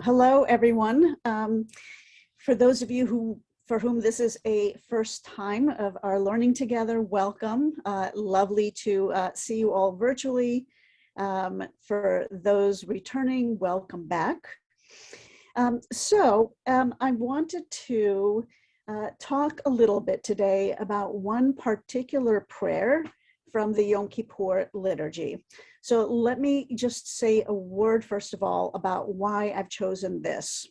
Hello, everyone. For those of you for whom this is a first time of our learning together, welcome. Lovely to see you all virtually. For those returning, welcome back. I wanted to talk a little bit today about one particular prayer from the Yom Kippur liturgy. So let me just say a word, first of all, about why I've chosen this.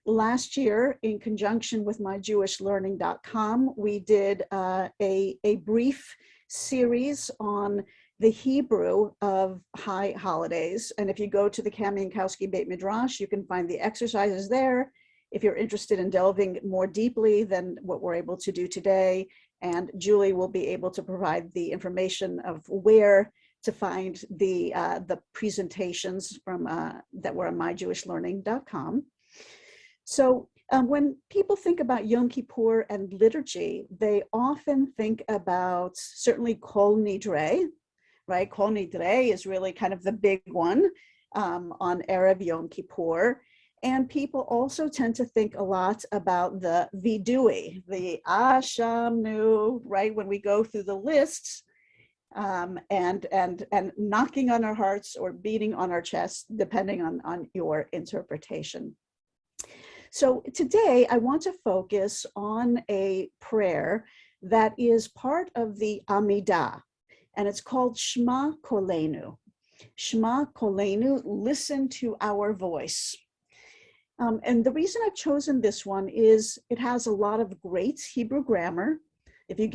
Last year, in conjunction with myjewishlearning.com, we did a brief series on the Hebrew of high holidays. And if you go to the Kamionkowski Beit Midrash, you can find the exercises there. If you're interested in delving more deeply than what we're able to do today, and Julie will be able to provide the information of where to find the presentations from that were on myjewishlearning.com. So when people think about Yom Kippur and liturgy, they often think about certainly Kol Nidre, right? Kol Nidre is really kind of the big one on Erev Yom Kippur. And people also tend to think a lot about the vidui, the Ashamnu, right? When we go through the lists and knocking on our hearts or beating on our chests, depending on your interpretation. So today I want to focus on a prayer that is part of the Amidah, and it's called Shma Koleinu. Shma Koleinu, listen to our voice. And the reason I've chosen this one is it has a lot of great Hebrew grammar. If you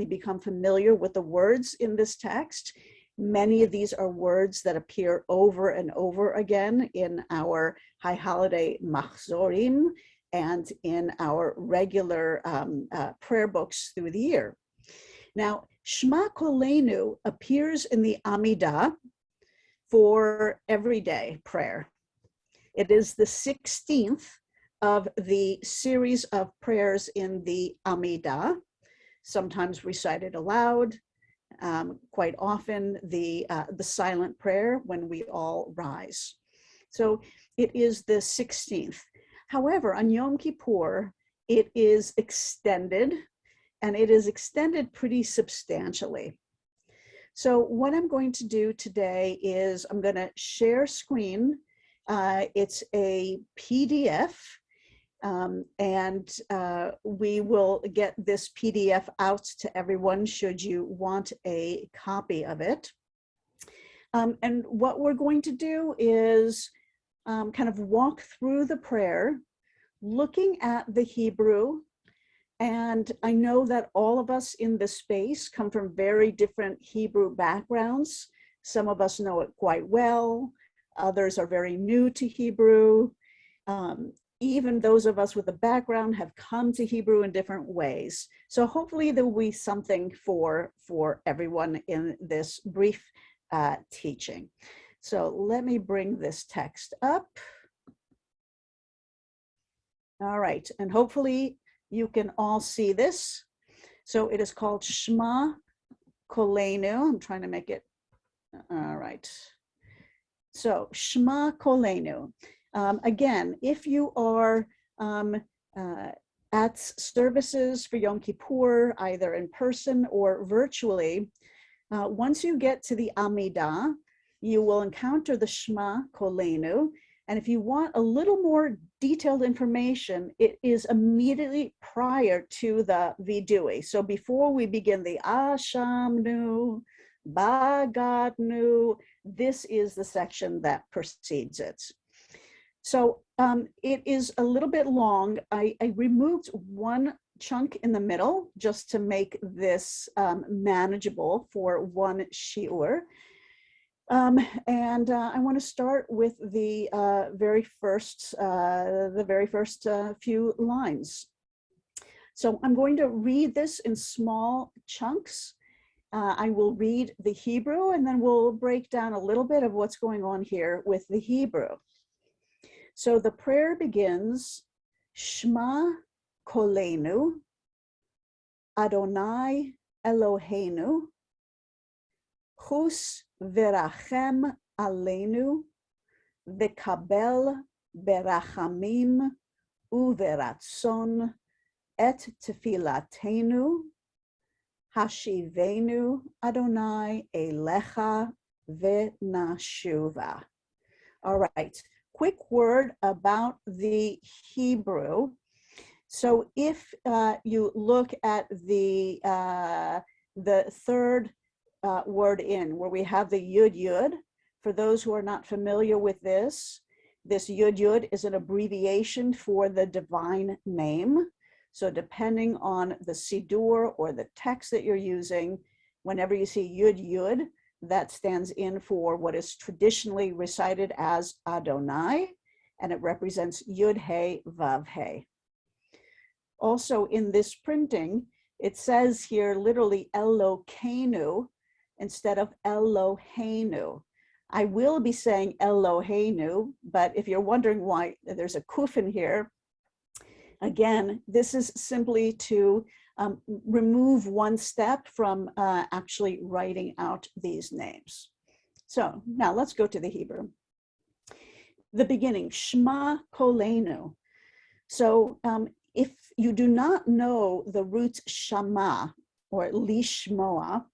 become familiar with the words in this text, many of these are words that appear over and over again in our high holiday machzorim and in our regular prayer books through the year. Now, Shma Koleinu appears in the Amidah for everyday prayer. It is the 16th of the series of prayers in the Amidah, sometimes recited aloud, quite often the silent prayer when we all rise. So it is the 16th. However, on Yom Kippur, it is extended, and it is extended pretty substantially. So what I'm going to do today is I'm going to share screen. It's a PDF, and we will get this PDF out to everyone should you want a copy of it. And what we're going to do is kind of walk through the prayer, looking at the Hebrew. And I know that all of us in this space come from very different Hebrew backgrounds. Some of us know it quite well. Others are very new to Hebrew. Even those of us with a background have come to Hebrew in different ways. So hopefully there will be something for everyone in this brief teaching. So let me bring this text up. All right, and hopefully you can all see this. So it is called Shma Koleinu. I'm trying to make it, all right. So Shma Koleinu. Again, if you are at services for Yom Kippur, either in person or virtually, once you get to the Amidah, you will encounter the Shma Koleinu. And if you want a little more detailed information, it is immediately prior to the vidui. So before we begin the Ashamnu, Bagadnu, this is the section that precedes it. So it is a little bit long. I removed one chunk in the middle just to make this manageable for one shiur. And I want to start with the very first few lines. So I'm going to read this in small chunks. I will read the Hebrew, and then we'll break down a little bit of what's going on here with the Hebrew. So the prayer begins, Shma Koleinu, Adonai Eloheinu, Chus Verachem Aleinu, v'kabel berachamim uveratzon et tefilatenu hashivenu Adonai elecha v'nashuva. All right, quick word about the Hebrew. So if you look at the third word in, where we have the yud yud, for those who are not familiar with this yud yud is an abbreviation for the divine name. So depending on the Siddur or the text that you're using, whenever you see yud yud, that stands in for what is traditionally recited as Adonai, and it represents Yud He Vav He. Also in this printing, it says here literally Elokeinu instead of Eloheinu. I will be saying Eloheinu, but if you're wondering why there's a kuf in here, again, this is simply to remove one step from actually writing out these names. So now let's go to the Hebrew. The beginning, Shma Koleinu. So if you do not know the root shama or lishmoa,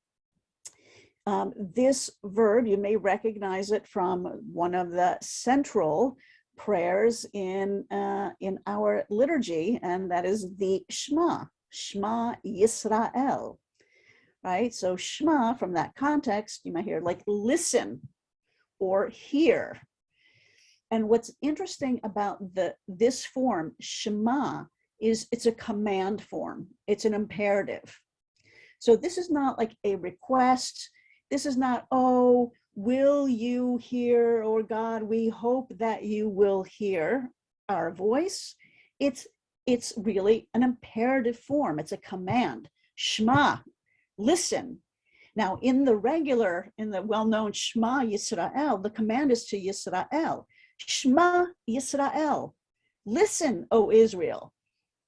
this verb, you may recognize it from one of the central prayers in our liturgy, and that is the Shema. Shma Yisrael, right? So Shema, from that context, you might hear like listen or hear. And what's interesting about this form, Shema, is it's a command form. It's an imperative. So this is not like a request. This is not, oh, will you hear, or God, we hope that you will hear our voice. It's really an imperative form. It's a command. Shema, listen. Now, in the well-known Shema Yisrael, the command is to Yisrael. Shema Yisrael, listen, O Israel.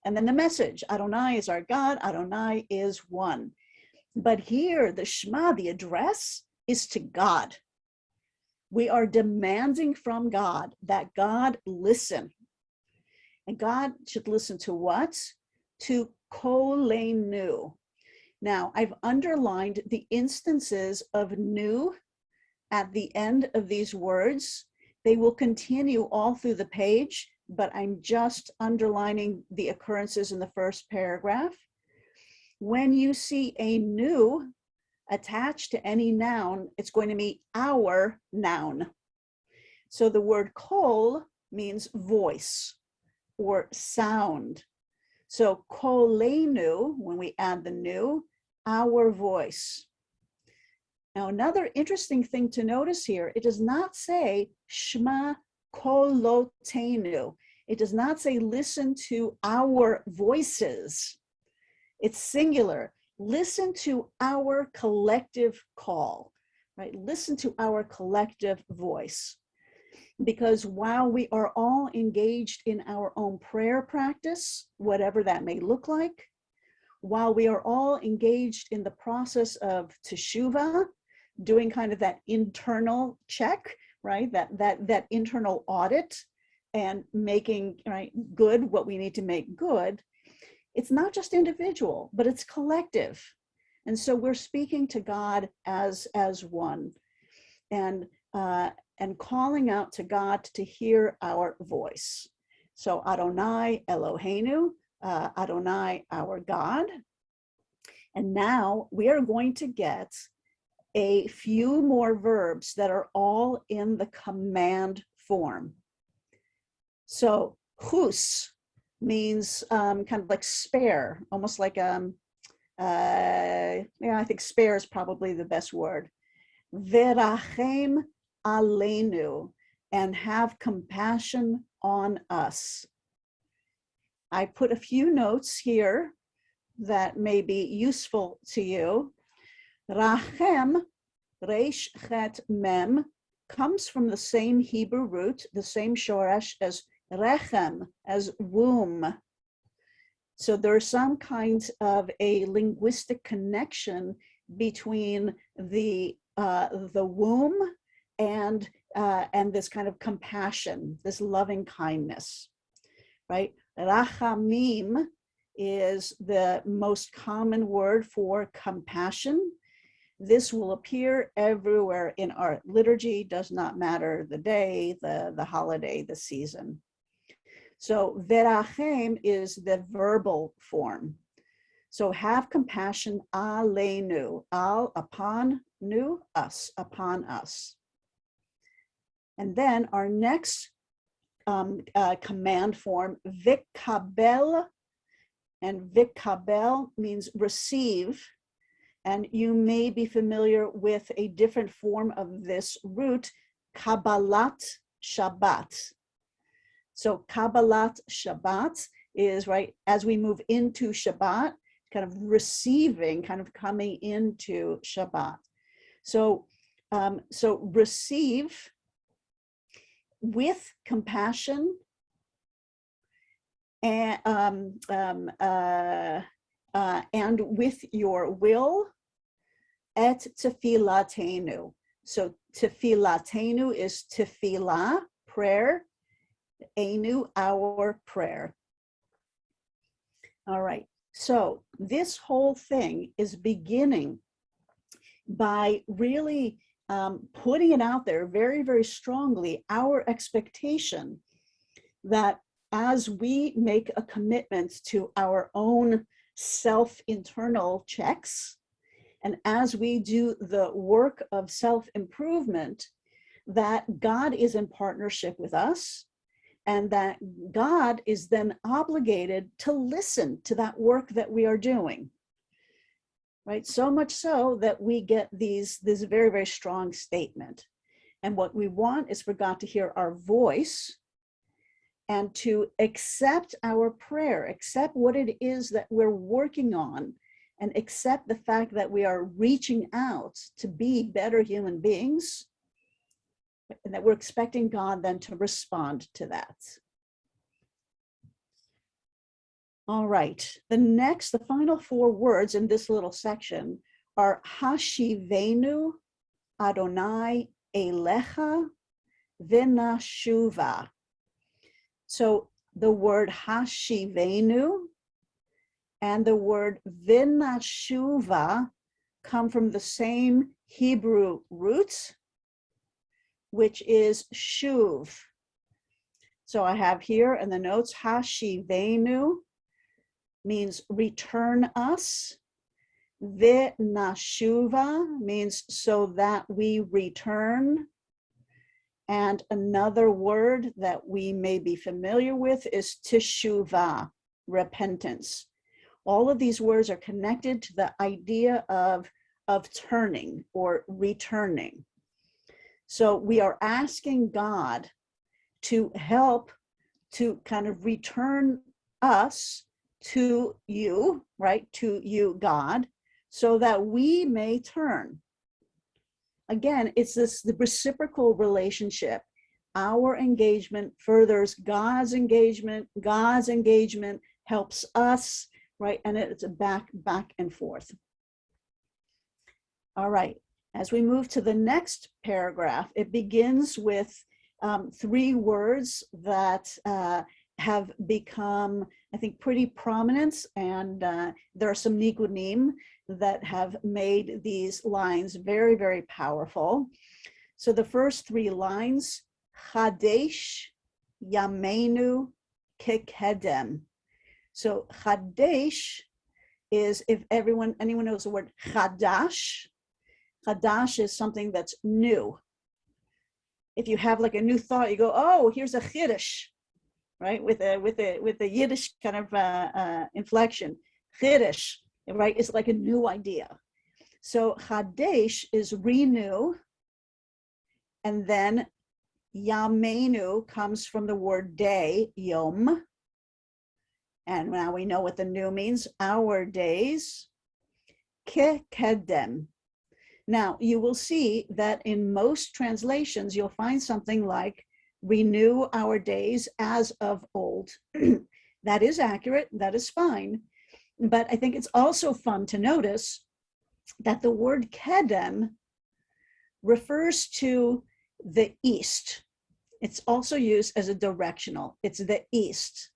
And then the message, Adonai is our God, Adonai is one. But here, the Shema, the address, is to God. We are demanding from God that God listen. And God should listen to what? To Koleinu. Now, I've underlined the instances of nu at the end of these words. They will continue all through the page, but I'm just underlining the occurrences in the first paragraph. When you see a nu attached to any noun, it's going to be our noun. So the word kol means voice or sound. So koleinu, when we add the nu, our voice. Now, another interesting thing to notice here, it does not say Shma kolotenu. It does not say listen to our voices. It's singular. Listen to our collective call, right? Listen to our collective voice. Because while we are all engaged in our own prayer practice, whatever that may look like, while we are all engaged in the process of teshuvah, doing kind of that internal check, right? That internal audit and making good what we need to make good. It's not just individual, but it's collective. And so we're speaking to God as one and calling out to God to hear our voice. So Adonai Eloheinu, Adonai our God. And now we are going to get a few more verbs that are all in the command form. So hus means kind of like spare, almost like I think spare is probably the best word. Verachem aleinu, and have compassion on us. I put a few notes here that may be useful to you. Rachem, resh chet mem, comes from the same Hebrew root, the same shoresh as rechem, as womb. So there's some kind of a linguistic connection between the womb and this kind of compassion, this loving kindness, right? Rachamim is the most common word for compassion. This will appear everywhere in our liturgy, does not matter the day, the holiday, the season. So verachem is the verbal form. So have compassion aleinu, al upon nu, us, upon us. And then our next command form, vikabel, and vikabel means receive. And you may be familiar with a different form of this root, Kabbalat Shabbat. So Kabbalat Shabbat is, right, as we move into Shabbat, kind of receiving, kind of coming into Shabbat. So, so receive with compassion and with your will, et tefillatenu. So tefillatenu is tefillah, prayer, enu, our prayer. All right, so this whole thing is beginning by really putting it out there very, very strongly, our expectation that as we make a commitment to our own self-internal checks, and as we do the work of self-improvement, that God is in partnership with us, and that God is then obligated to listen to that work that we are doing. Right, so much so that we get this very, very strong statement. And what we want is for God to hear our voice and to accept our prayer, accept what it is that we're working on, and accept the fact that we are reaching out to be better human beings, and that we're expecting God then to respond to that. All right, the final four words in this little section are Hashivenu Adonai Elecha V'nashuva. So the word Hashivenu and the word V'nashuva come from the same Hebrew root, which is shuv. So I have here in the notes, Hashivenu means return us. V'nashuva means so that we return. And another word that we may be familiar with is teshuvah, repentance. All of these words are connected to the idea of turning or returning. So we are asking God to help to kind of return us to you, right? To you, God, so that we may turn. Again, it's the reciprocal relationship. Our engagement furthers God's engagement helps us, right? And it's a back and forth. All right, as we move to the next paragraph, it begins with three words that have become, I think, pretty prominent, and there are some nikudim that have made these lines very, very powerful. So the first three lines, Chadesh Yameinu Kekedem. So Chadesh is, if anyone knows the word Chadash, Chadash is something that's new. If you have like a new thought, you go, oh, here's a Chiddush, right? With a Yiddish kind of inflection. Chiddush, right? It's like a new idea. So Chadesh is renew, and then Yameinu comes from the word day, Yom. And now we know what the new means, our days. Kekedem. Now, you will see that in most translations, you'll find something like renew our days as of old. That is accurate, that is fine. But I think it's also fun to notice that the word kedem refers to the east. It's also used as a directional. It's the east.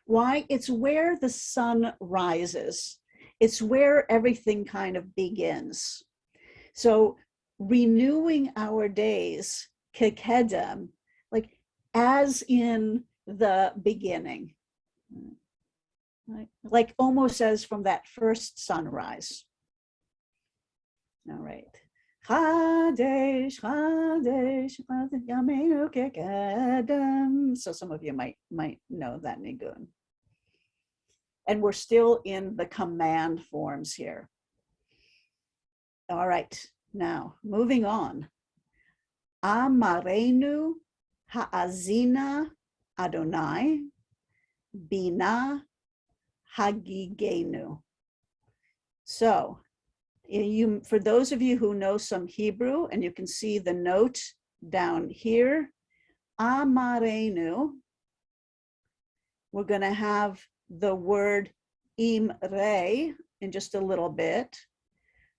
Why? It's where the sun rises. It's where everything kind of begins. So renewing our days, kekedem, like as in the beginning, right? Like almost as from that first sunrise. All right. Chadesh, Chadesh, Yameinu kekedem. So some of you might know that nigun. And we're still in the command forms here. All right, now moving on. Amarenu ha'azina Adonai bina hagigenu. So for those of you who know some Hebrew, and you can see the note down here, Amarenu, we're going to have the word imre in just a little bit.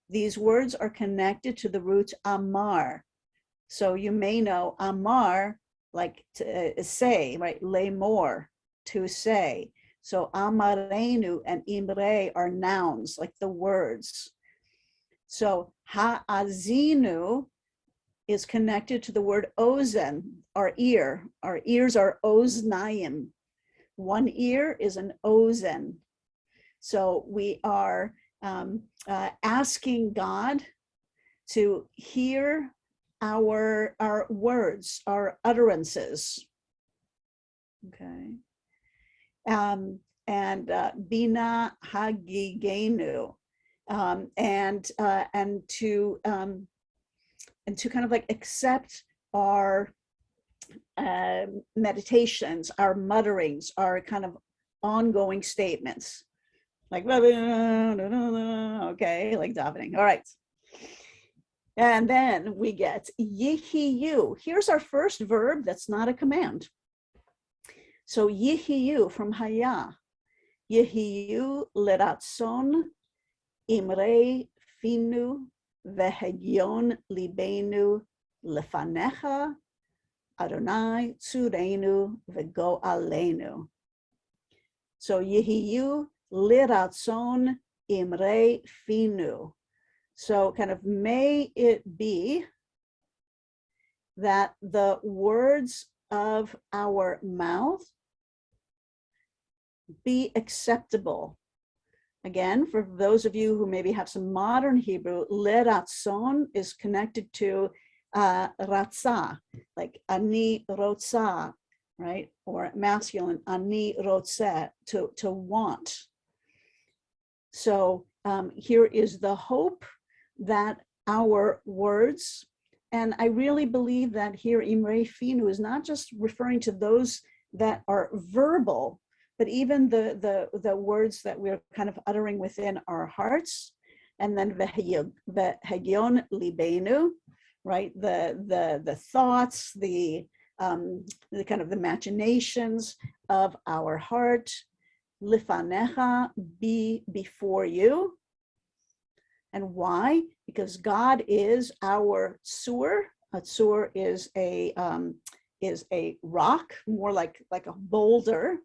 These words are connected to the root amar. So you may know amar, like to say, right? Lemor, to say. So amarenu and imre are nouns, like the words. So ha'azinu is connected to the word ozen, our ear. Our ears are oznayim. One ear is an ozen. So we are asking God to hear our words, our utterances. Okay. And bina hagigenu, and to kind of like accept our meditations, our mutterings, our kind of ongoing statements, like okay, like davening. All right. And then we get yihiyu. Here's our first verb that's not a command. So yihiyu from haya. Yihiyu leratson imrei finu vehegyon libenu lefanecha Adonai tzurenu vego alenu. So yihiyu liratson imrei finu. So kind of may it be that the words of our mouth be acceptable. Again, for those of you who maybe have some modern Hebrew, liratson is connected to ratzah, like ani rotza, right? Or masculine, ani rotze, to want. So here is the hope that our words, and I really believe that here imrei finu is not just referring to those that are verbal, but even the words that we're kind of uttering within our hearts, and then vehegyon libenu, right? The thoughts, the kind of the imaginations of our heart, lifanecha, be before you. And why? Because God is our tzur. A tzur is a rock, more like a boulder.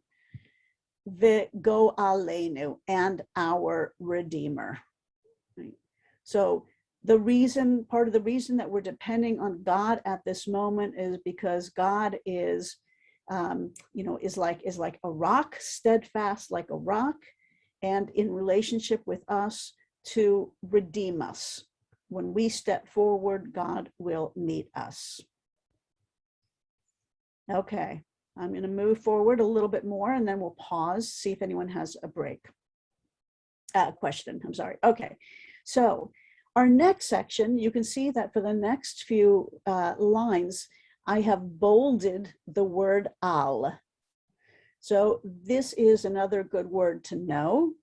Vego alenu, and our Redeemer. Right? So part of the reason that we're depending on God at this moment is because God is, is like a rock, steadfast like a rock, and in relationship with us to redeem us. When we step forward, God will meet us. Okay, I'm going to move forward a little bit more, and then we'll pause, see if anyone has a question. I'm sorry. Okay, so our next section, you can see that for the next few lines, I have bolded the word al. So this is another good word to know.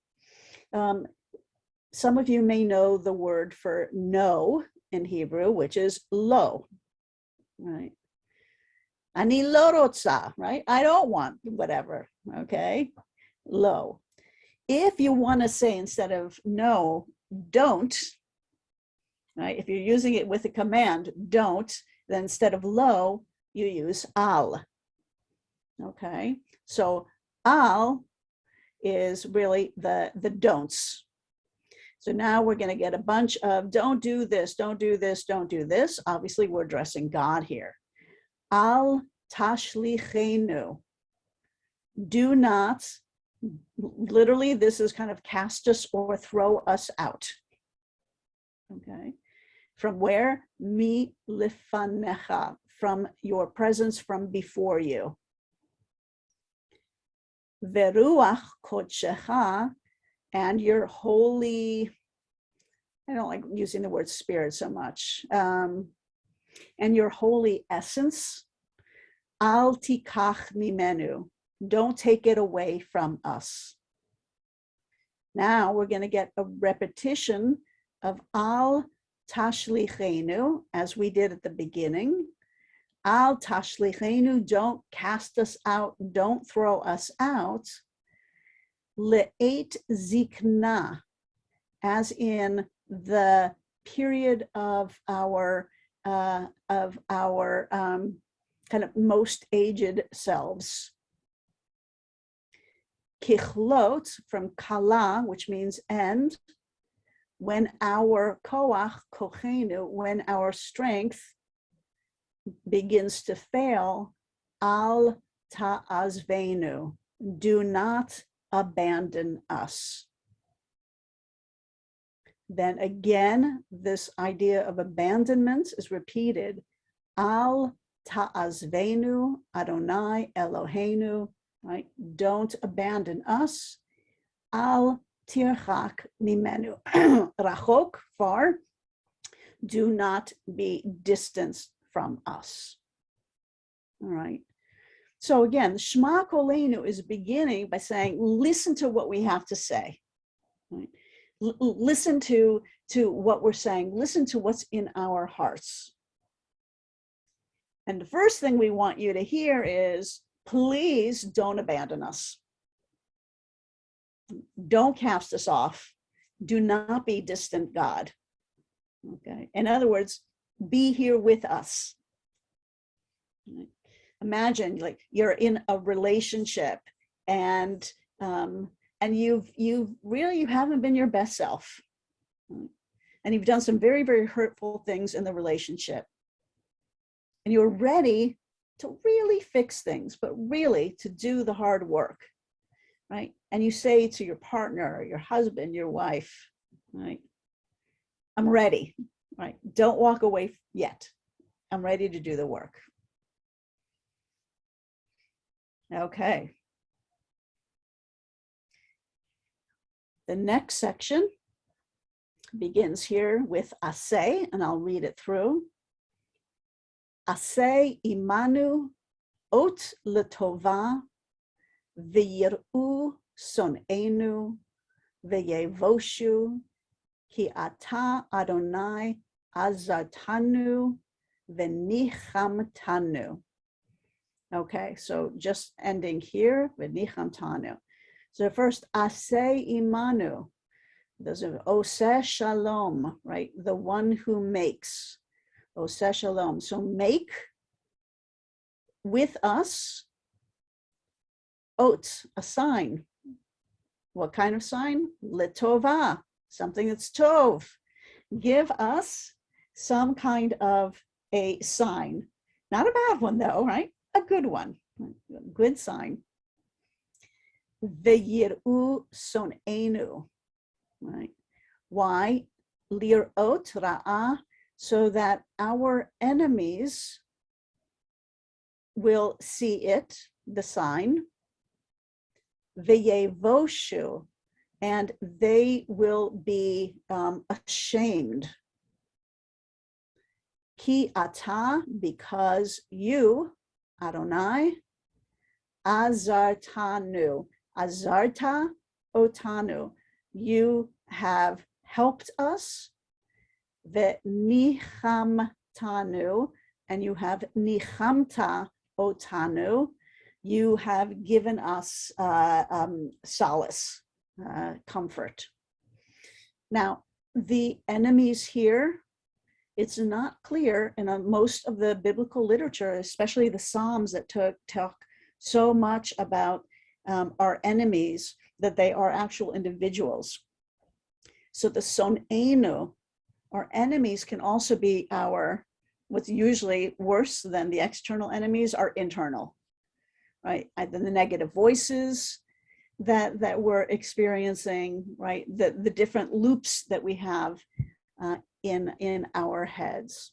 Some of you may know the word for no in Hebrew, which is lo, right? Ani lo rotza, right? I don't want whatever, okay? Lo. If you want to say instead of no, don't, right? If you're using it with a command, don't, then instead of lo, you use al. Okay, so al is really the don'ts. So now we're going to get a bunch of don't do this, don't do this, don't do this. Obviously, we're addressing God here. Al tashlichenu. Do not, literally, this is kind of cast us or throw us out. Okay. From where? Mi lifanecha. From your presence, from before you. Veruach kodshecha. And your holy, I don't like using the word spirit so much, and your holy essence, al tikach mimenu, don't take it away from us. Now we're going to get a repetition of al tashlichenu, as we did at the beginning. Al tashlichenu, don't cast us out, don't throw us out. Le'et zikna, as in the period of our kind of most aged selves. Kichlot, from kala, which means end, when our koach, kochenu, when our strength begins to fail, al ta'azvenu, do not abandon us. Then again, this idea of abandonment is repeated. Al ta'azvenu Adonai Eloheinu, right? Don't abandon us. Al tirchak mimenu, rachok, far. Do not be distanced from us. All right. So again, Shma Koleinu is beginning by saying, listen to what we have to say. Right? Listen to what we're saying. Listen to what's in our hearts. And the first thing we want you to hear is, please don't abandon us. Don't cast us off. Do not be distant, God. Okay. In other words, be here with us. Right? Imagine like you're in a relationship and you haven't been your best self, and you've done some very, very hurtful things in the relationship, and you're ready to really fix things, but really to do the hard work, right? And you say to your partner, your husband, your wife, right, I'm ready, right? Don't walk away yet. I'm ready to do the work. Okay. The next section begins here with aseh, and I'll read it through. Aseh imanu ot letova v'yir'u son'enu v'yevoshu ki ata Adonai azartanu v'nichamtanu. Okay, so just ending here with nichamtanu. So first, aseh imanu, those are oseh shalom, right? The one who makes, oseh shalom. So make with us, ot, a sign. What kind of sign? Letova, something that's tov. Give us some kind of a sign. Not a bad one though, right? A good one, good sign. V'yir'u son'enu, right? Why? Lir'ot ra'ah, so that our enemies will see it, the sign. V'yevoshu, and they will be ashamed. Ki ata, because you, Adonai, azartanu, azarta otanu, you have helped us, ve'nichamtanu, and you have nichamta otanu, you have given us solace, comfort. Now, the enemies here it's not clear in most of the biblical literature, especially the Psalms that talk so much about our enemies, that they are actual individuals. So the son'enu, our enemies, can also be what's usually worse than the external enemies are internal, right? The negative voices that we're experiencing, right? The different loops that we have in our heads.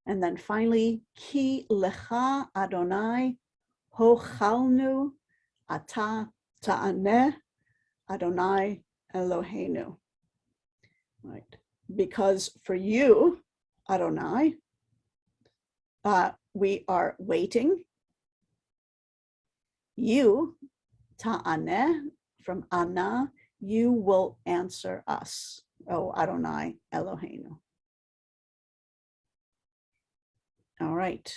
And then finally, Ki lecha Adonai hochalnu ata ta'aneh Adonai Eloheinu. Right? Because for you, Adonai, we are waiting. You, ta'aneh, from Anna, you will answer us, O Adonai Eloheinu. All right,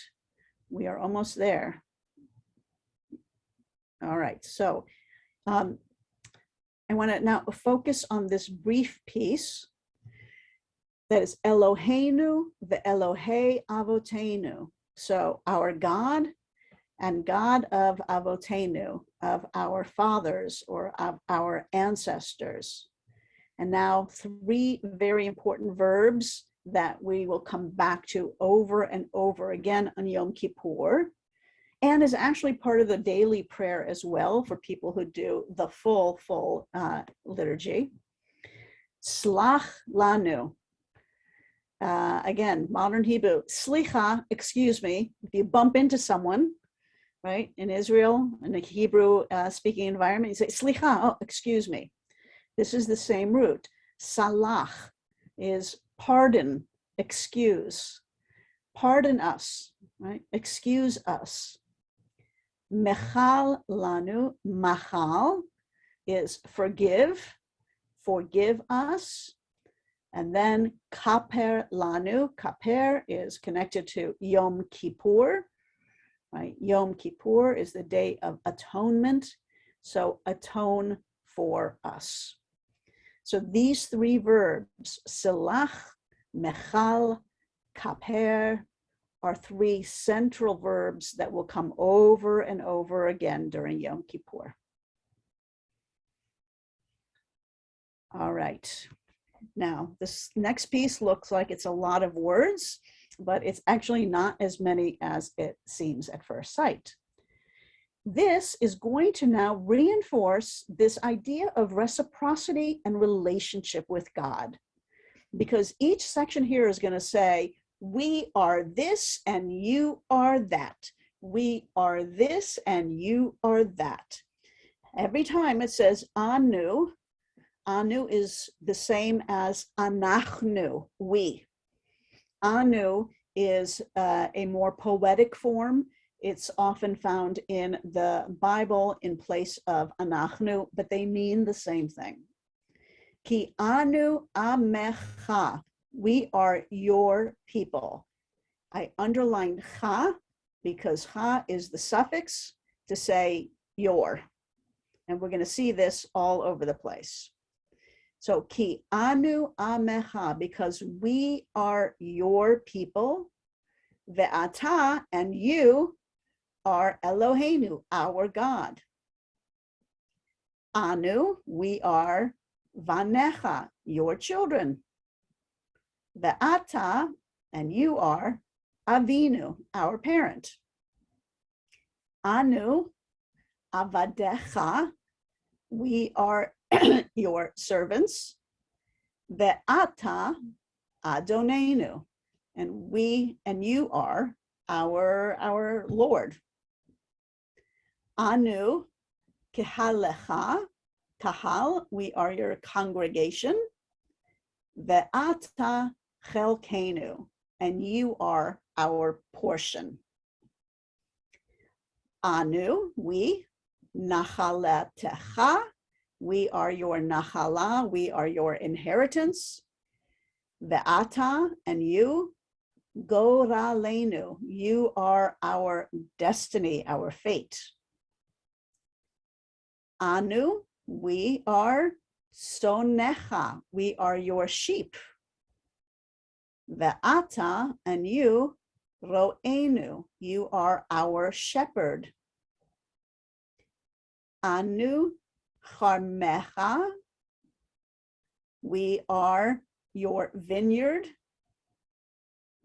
we are almost there. All right, so I want to now focus on this brief piece that is Eloheinu ve'Elohei Avotenu. So our God and God of Avotenu, of our fathers or of our ancestors. And now 3 very important verbs that we will come back to over and over again on Yom Kippur, and is actually part of the daily prayer as well for people who do the full liturgy. Slach lanu. Again, modern Hebrew. Slicha, excuse me. If you bump into someone, right, in Israel, in a Hebrew speaking environment, you say, slicha, oh, excuse me. This is the same root. Salach is pardon, excuse. Pardon us, right? Excuse us. Mechal lanu, machal is forgive us. And then kaper lanu, kaper is connected to Yom Kippur, right? Yom Kippur is the day of atonement, so atone for us. So these 3 verbs, silach, mechal, kaper, are 3 central verbs that will come over and over again during Yom Kippur. All right. Now, this next piece looks like it's a lot of words, but it's actually not as many as it seems at first sight. This is going to now reinforce this idea of reciprocity and relationship with God, because each section here is going to say, we are this and you are that. We are this and you are that. Every time it says anu, anu is the same as anachnu, we. Anu is a more poetic form. It's often found in the Bible in place of anachnu, but they mean the same thing. Ki anu amecha, we are your people. I underlined cha because cha is the suffix to say your. And we're going to see this all over the place. So ki anu amecha, because we are your people. Ve'ata, and you are Eloheinu, our God. Anu, we are vanecha, your children. Ve'ata, and you are Avinu, our parent. Anu, avadecha, we are your servants. Ve'ata, Adonenu, and you are our Lord. Anu, kehalecha, kahal, we are your congregation. Ve'ata chelkenu, and you are our portion. Anu, we, nachaletecha, we are your nachala, we are your inheritance. Ve'ata, and you, goralenu, you are our destiny, our fate. Anu, we are sonecha, we are your sheep. Ve'ata, and you, ro'enu, you are our shepherd. Anu charmecha, we are your vineyard.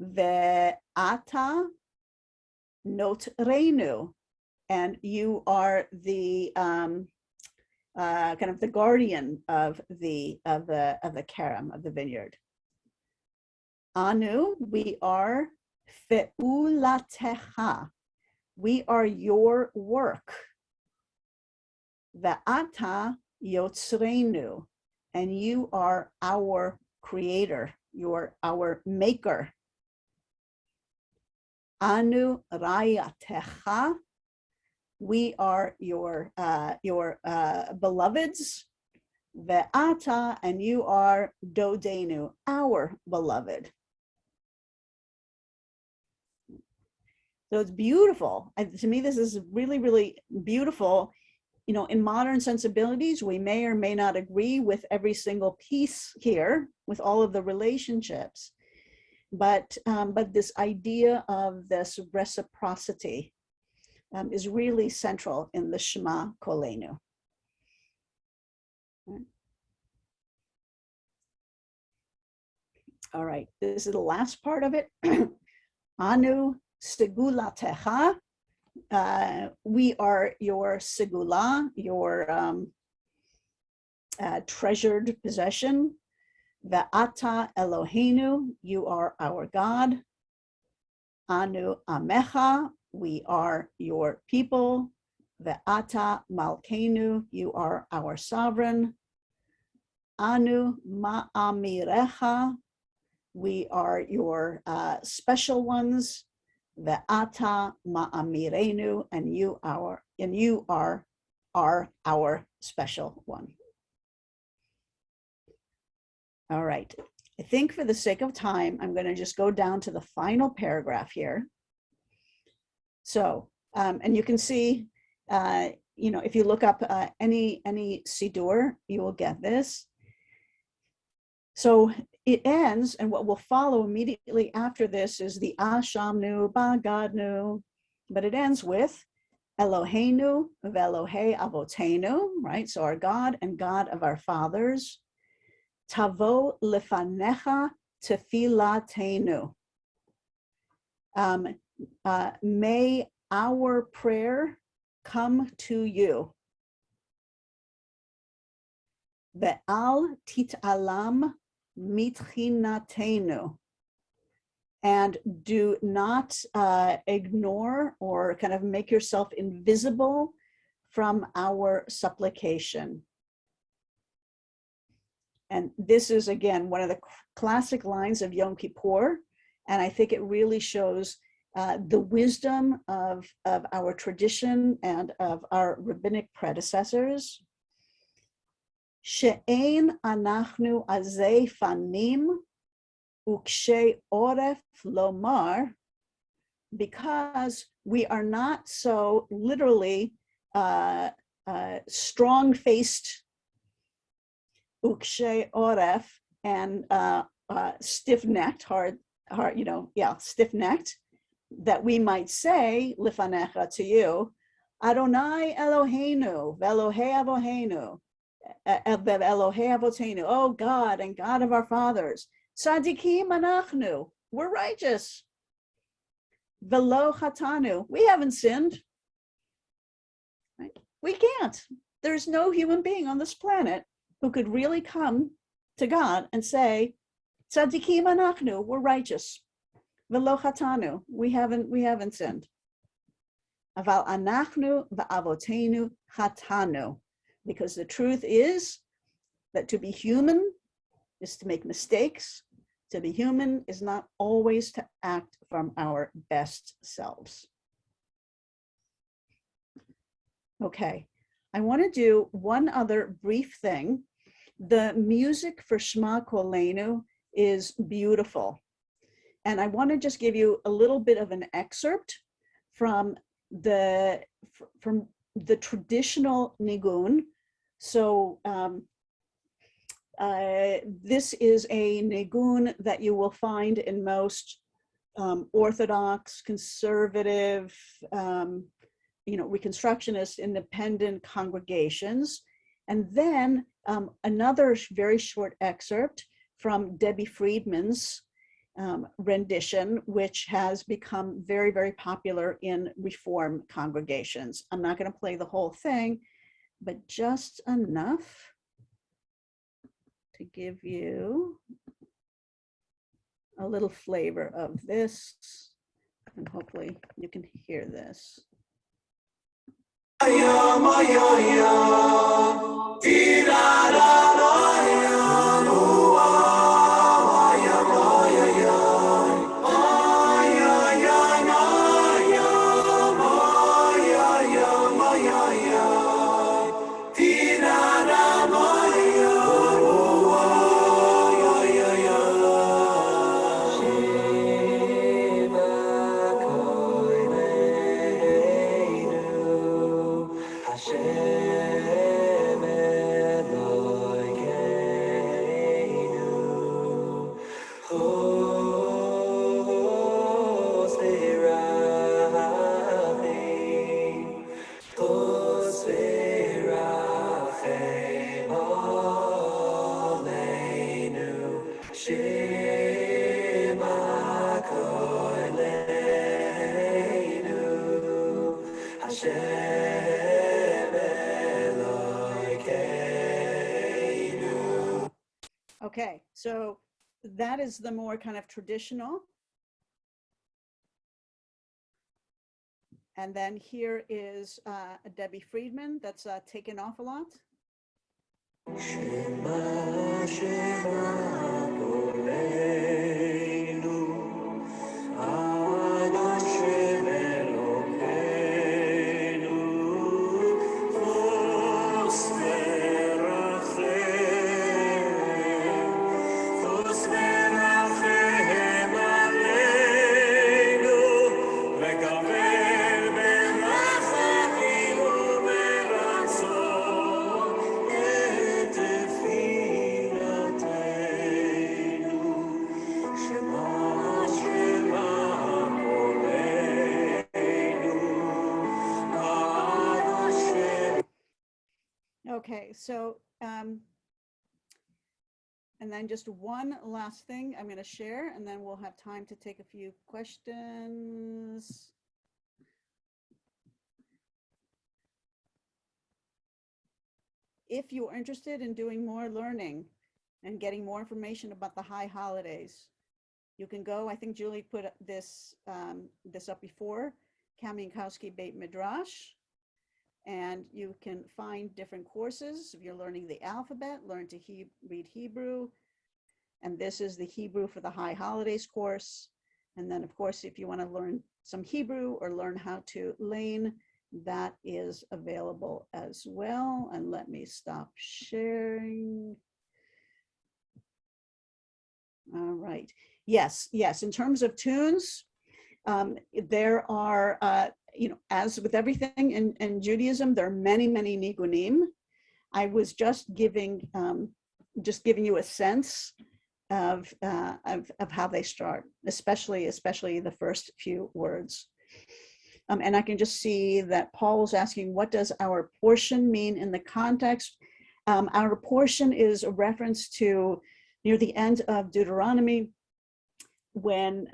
Ve'ata notrenu, and you are the kind of the guardian of the kerem, of the vineyard. Anu, we are fe'ulatecha, we are your work. Ve'ata yotzrenu, and you are our creator, you are our maker. Anu rayatecha, we are your beloveds. Ve'ata, and you are dodenu, our beloved. So it's beautiful. And to me, this is really, really beautiful. You know, in modern sensibilities, we may or may not agree with every single piece here, with all of the relationships. But this idea of this reciprocity is really central in the Shma Koleinu. All right, this is the last part of it. Anu segulatecha, we are your segula, your treasured possession. Ve'ata Eloheinu, you are our God. Anu amecha, we are your people. Ve'ata malkeinu, you are our sovereign. Anu ma'amirecha, we are your special ones. Ve'ata ma'amirenu, and you are our special one. All right. I think for the sake of time, I'm going to just go down to the final paragraph here. So, and you can see, you know, if you look up any Siddur, you will get this. So it ends, and what will follow immediately after this is the Ashamnu, Bagadnu, but it ends with Eloheinu ve'Elohei Avotenu, right? So our God and God of our fathers. Tavo lefanecha tefilatenu. May our prayer come to you. Ve'al tit'alam mitchinatenu. And do not ignore or kind of make yourself invisible from our supplication. And this is, again, one of the classic lines of Yom Kippur. And I think it really shows the wisdom of our tradition and of our rabbinic predecessors. She'ein anachnu azei fanim ukshe oref lomar, because we are not so literally strong-faced, ukshe oref, and stiff-necked, hard, you know, yeah, stiff-necked, that we might say lifanecha, to you, Adonai Eloheinu ve'Elohei Avoheinu, Elohei Avotenu, oh God and God of our fathers, tzadikim anachnu, we're righteous, velo chatanu, we haven't sinned, right? We can't. There's no human being on this planet who could really come to God and say, tzadikim anachnu, we're righteous, velo chatanu, we haven't sinned. Aval anachnu va'avotenu chatanu, because the truth is that to be human is to make mistakes. To be human is not always to act from our best selves. Okay, I want to do one other brief thing. The music for Shma Koleinu is beautiful. And I want to just give you a little bit of an excerpt from the traditional nigun. So This is a nigun that you will find in most Orthodox, conservative, Reconstructionist, independent congregations. And then another very short excerpt from Debbie Friedman's rendition, which has become very, very popular in Reform congregations. I'm not going to play the whole thing, but just enough to give you a little flavor of this, and hopefully you can hear this. Okay, so that is the more kind of traditional. And then here is Debbie Friedman, that's taken off a lot. Shema, Shema Koleinu, Adoshem Elokeinu, Vos merachem aleinu, vekabel berachim uberatzon et tfilatenu. Shema, Shema Koleinu, Adoshem. Okay, so and then just one last thing I'm going to share, and then we'll have time to take a few questions. If you are interested in doing more learning and getting more information about the high holidays, you can go, I think Julie put this, this up before, Kamionkowski Beit Midrash, and you can find different courses. If you're learning the alphabet, learn to read Hebrew. And this is the Hebrew for the High Holidays course. And then, of course, if you want to learn some Hebrew or learn how to lane, that is available as well. And let me stop sharing. All right. Yes. In terms of tunes, there are, as with everything in Judaism, there are many, many nigunim. I was just giving you a sense of how they start, especially the first few words. And I can just see that Paul was asking, what does our portion mean in the context? Our portion is a reference to near the end of Deuteronomy, when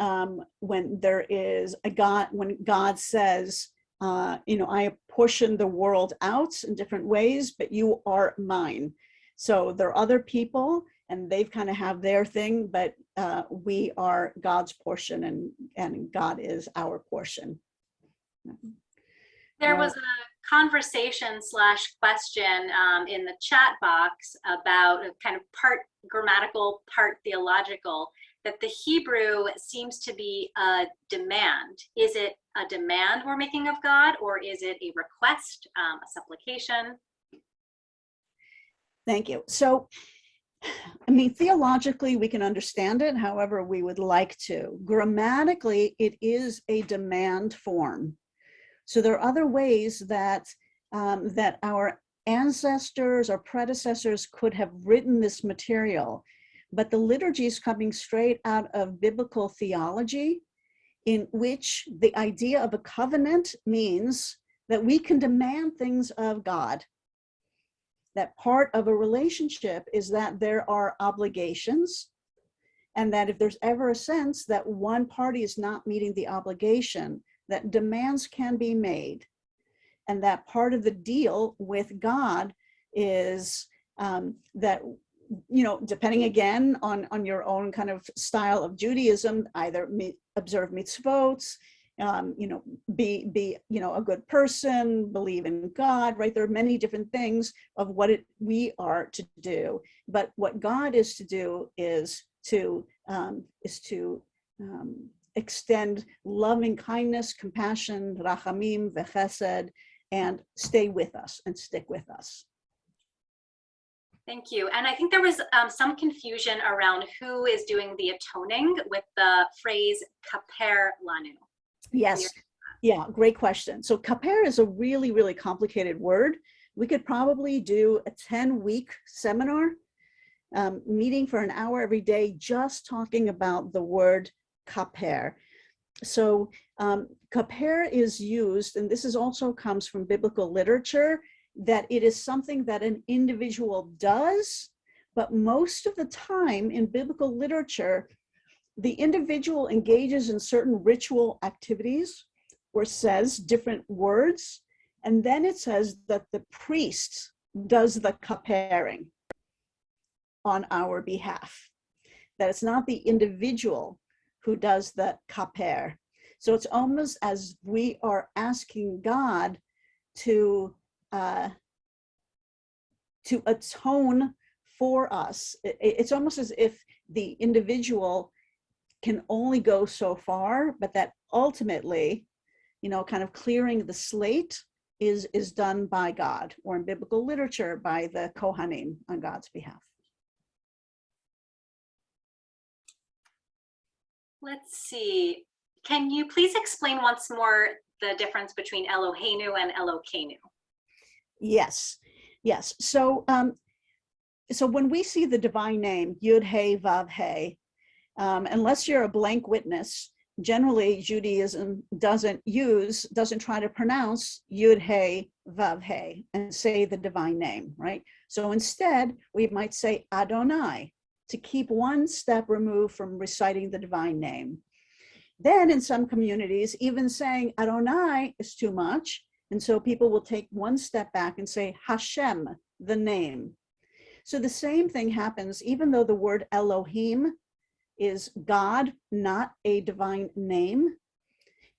there is a God, when God says, I apportion the world out in different ways, but you are mine. So there are other people and they've kind of have their thing, but we are God's portion, and God is our portion. There was a conversation/question in the chat box about a kind of part grammatical, part theological, that the Hebrew seems to be a demand. Is it a demand we're making of God, or is it a request, a supplication? Thank you. So, I mean, theologically, we can understand it however we would like to. Grammatically, it is a demand form. So there are other ways that that our ancestors or predecessors could have written this material, but the liturgy is coming straight out of biblical theology, in which the idea of a covenant means that we can demand things of God. That part of a relationship is that there are obligations, and that if there's ever a sense that one party is not meeting the obligation, that demands can be made. And that part of the deal with God is that, you know, depending again on your own kind of style of Judaism, either observe mitzvot, you know, be you know, a good person, believe in God, right? There are many different things of what we are to do, but what God is to do is to extend loving kindness, compassion, rachamim, vechesed, and stay with us and stick with us. Thank you. And I think there was some confusion around who is doing the atoning with the phrase kaper lanu. Yes. Yeah, great question. So kaper is a really, really complicated word. We could probably do a 10-week seminar meeting for an hour every day just talking about the word kaper. So kaper is used, and this is also comes from biblical literature, that it is something that an individual does, but most of the time in biblical literature, the individual engages in certain ritual activities or says different words, and then it says that the priest does the kapering on our behalf, that it's not the individual who does the kaper. So it's almost as we are asking God to atone for us. It's almost as if the individual can only go so far, but that ultimately, you know, kind of clearing the slate is done by God, or in biblical literature by the Kohanim on God's behalf. Let's see. Can you please explain once more the difference between Eloheinu and Elokeinu? Yes, yes. So, so when we see the divine name, Yud He Vav He, unless you're a blank witness, generally Judaism doesn't try to pronounce Yud He Vav He and say the divine name, right? So instead, we might say Adonai, to keep one step removed from reciting the divine name. Then in some communities, even saying Adonai is too much, and so people will take one step back and say Hashem, the name. So the same thing happens, even though the word Elohim is God, not a divine name.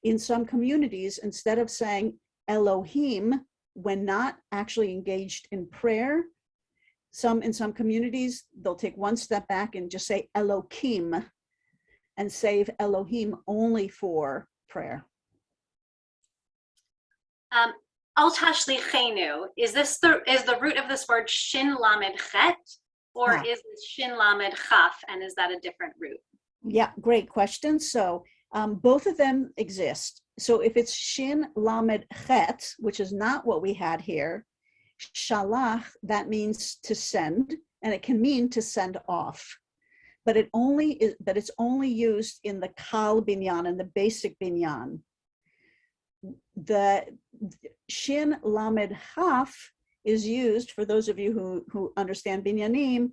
In some communities, instead of saying Elohim when not actually engaged in prayer, in some communities, they'll take one step back and just say Elokim and save Elohim only for prayer. Al tashlichenu, is the root of this word shin lamed chet, or is this shin lamed chaf, and is that a different root? Yeah, great question. So both of them exist. So if it's shin lamed chet, which is not what we had here, shalach, that means to send, and it can mean to send off. But it's only used in the kal binyan, in the basic binyan. The shin lamed chaf is used, for those of you who understand binyanim,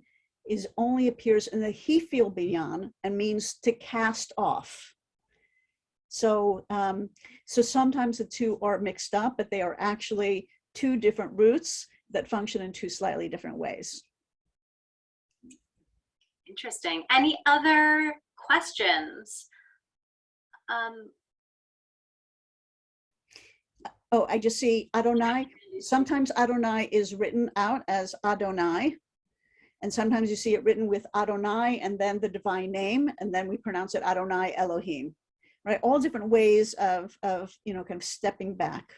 only appears in the hifil binyan and means to cast off. So so sometimes the two are mixed up, but they are actually two different roots that function in two slightly different ways. Interesting. Any other questions? Oh, I just see Adonai. Sometimes Adonai is written out as Adonai, and sometimes you see it written with Adonai and then the divine name, and then we pronounce it Adonai Elohim, right? All different ways of you know, kind of stepping back.